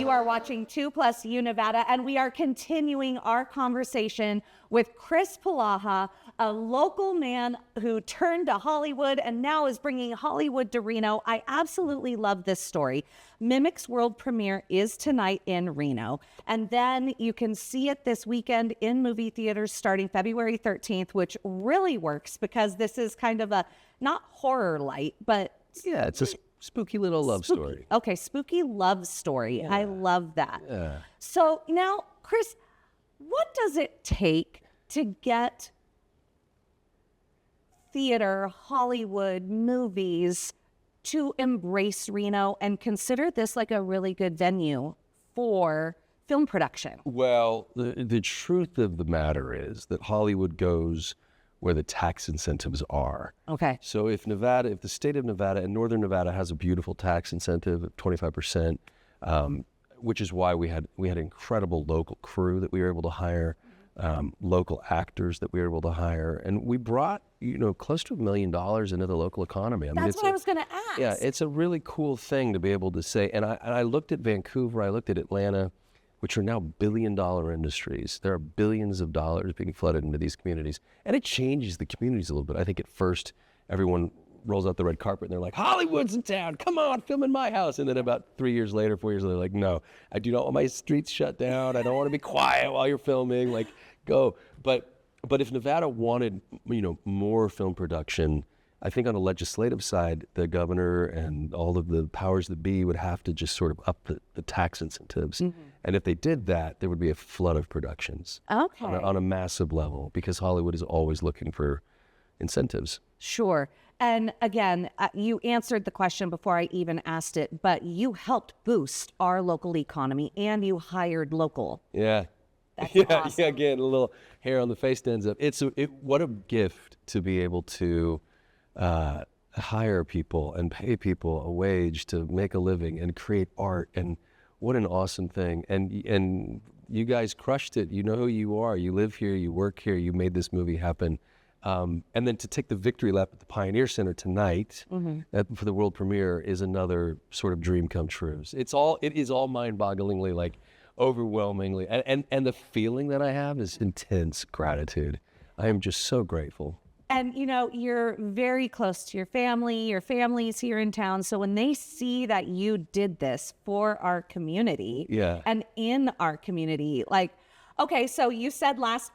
You are watching 2+U Nevada, and we are continuing our conversation with Chris Polaha, a local man who turned to Hollywood and now is bringing Hollywood to Reno. I absolutely love this story. Mimic's world premiere is tonight in Reno, and then you can see it this weekend in movie theaters starting February 13th, which really works because this is kind of a, not horror light, but... Yeah, it's a spooky little love story. Okay, spooky love story. Yeah. I love that. Yeah. So now, Chris, what does it take to get theater, Hollywood, movies to embrace Reno and consider this like a really good venue for film production? Well, the truth of the matter is that Hollywood goes where the tax incentives are. Okay. So if the state of Nevada and Northern Nevada has a beautiful tax incentive of 25%, which is why we had an incredible local crew that we were able to hire, local actors that we were able to hire, and we brought close to $1 million into the local economy. I mean, That's what I was going to ask. Yeah, it's a really cool thing to be able to say. And I looked at Vancouver, I looked at Atlanta, which are now billion-dollar industries. There are billions of dollars being flooded into these communities. And it changes the communities a little bit. I think at first, everyone rolls out the red carpet and they're like, Hollywood's in town, come on, film in my house. And then about 4 years later, they're like, no, I do not want my streets shut down. I don't want to be quiet while you're filming, like, go. But if Nevada wanted, more film production, I think on the legislative side, the governor and all of the powers that be would have to just sort of up the tax incentives. Mm-hmm. And if they did that, there would be a flood of productions on a massive level, because Hollywood is always looking for incentives. Sure. And again, you answered the question before I even asked it, but you helped boost our local economy and you hired local. Yeah. That's yeah, awesome. yeah, again, a little hair on the face stands up. What a gift to be able to hire people and pay people a wage to make a living and create art, and what an awesome thing. And you guys crushed it. You know who you are. You live here, you work here, you made this movie happen. And then to take the victory lap at the Pioneer Center tonight for the world premiere is another sort of dream come true. It is all mind-bogglingly, like overwhelmingly, and the feeling that I have is intense gratitude. I am just so grateful. And, you're very close to your family. Your family's here in town. So when they see that you did this for our community and in our community, like, okay, so you said last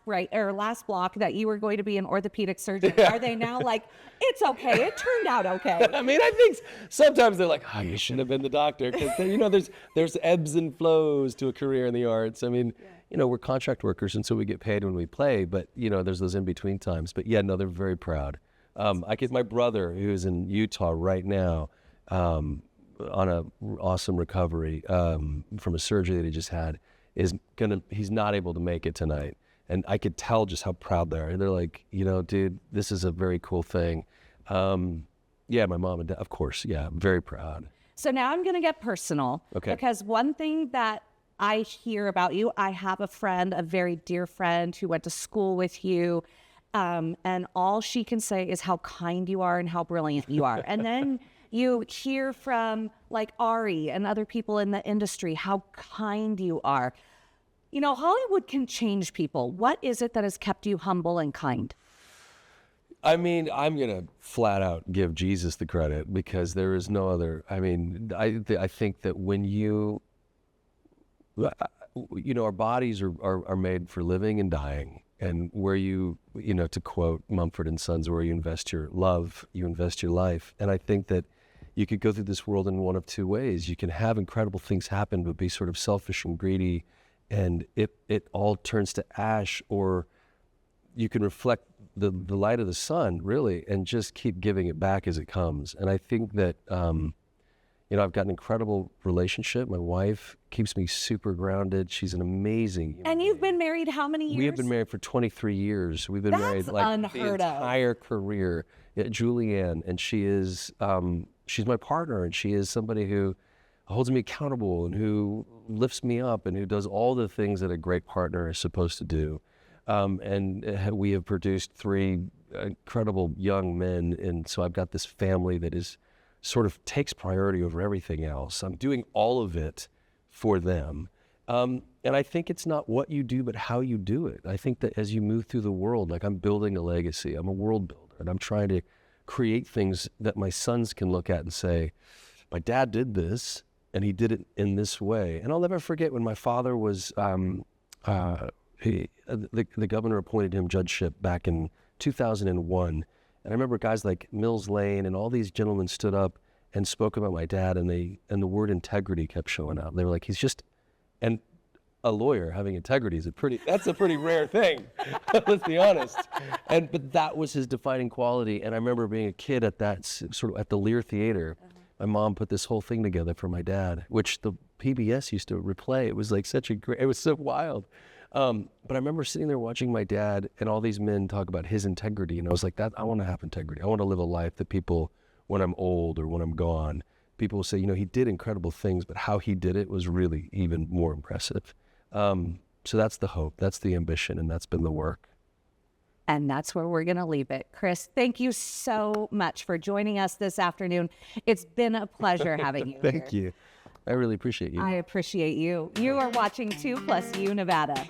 block that you were going to be an orthopedic surgeon. Yeah. Are they now like, it's okay, it turned out okay? I mean, I think sometimes they're like, oh, you should have been the doctor. Because, there's ebbs and flows to a career in the arts. I mean, we're contract workers, and so we get paid when we play, but, there's those in-between times. But yeah, no, they're very proud. I get my brother, who's in Utah right now, on a awesome recovery from a surgery that he just had, he's not able to make it tonight. And I could tell just how proud they are. They're like, dude, this is a very cool thing. Yeah, my mom and dad, of course, yeah, I'm very proud. So now I'm going to get personal. Okay. Because one thing that I hear about you, I have a friend, a very dear friend who went to school with you, and all she can say is how kind you are and how brilliant you are. And then you hear from like Ari and other people in the industry how kind you are. Hollywood can change people. What is it that has kept you humble and kind? I mean, I'm going to flat out give Jesus the credit, because there is no other. I mean, I think that when our bodies are made for living and dying, and where to quote Mumford & Sons, where you invest your love, you invest your life. And I think that you could go through this world in one of two ways. You can have incredible things happen, but be sort of selfish and greedy, and it all turns to ash, or you can reflect the light of the sun, really, and just keep giving it back as it comes. And I think that, I've got an incredible relationship. My wife keeps me super grounded. She's an amazing human And you've been married how many years? We have been married for 23 years. We've been married like the entire career. Yeah, Julianne, and she is, she's my partner, and she is somebody who holds me accountable and who lifts me up and who does all the things that a great partner is supposed to do. And we have produced 3 incredible young men, and so I've got this family that is sort of takes priority over everything else. I'm doing all of it for them. And I think it's not what you do, but how you do it. I think that as you move through the world, like I'm building a legacy, I'm a world builder, and I'm trying to create things that my sons can look at and say, my dad did this, and he did it in this way. And I'll never forget when my father was, the governor appointed him judgeship back in 2001. And I remember guys like Mills Lane and all these gentlemen stood up and spoke about my dad, and the word integrity kept showing up. They were like, he's just, and a lawyer having integrity is that's a pretty rare thing. Let's be honest. But that was his defining quality. And I remember being a kid at that sort of at the Lear Theater. My mom put this whole thing together for my dad, which the PBS used to replay. It was like it was so wild. But I remember sitting there watching my dad and all these men talk about his integrity. And I was like, I want to have integrity. I want to live a life that people, when I'm old or when I'm gone, people will say, he did incredible things, but how he did it was really even more impressive. So that's the hope, that's the ambition, and that's been the work. And that's where we're going to leave it. Chris, thank you so much for joining us this afternoon. It's been a pleasure having you Thank you. I really appreciate you. I appreciate you. You are watching 2+U Nevada.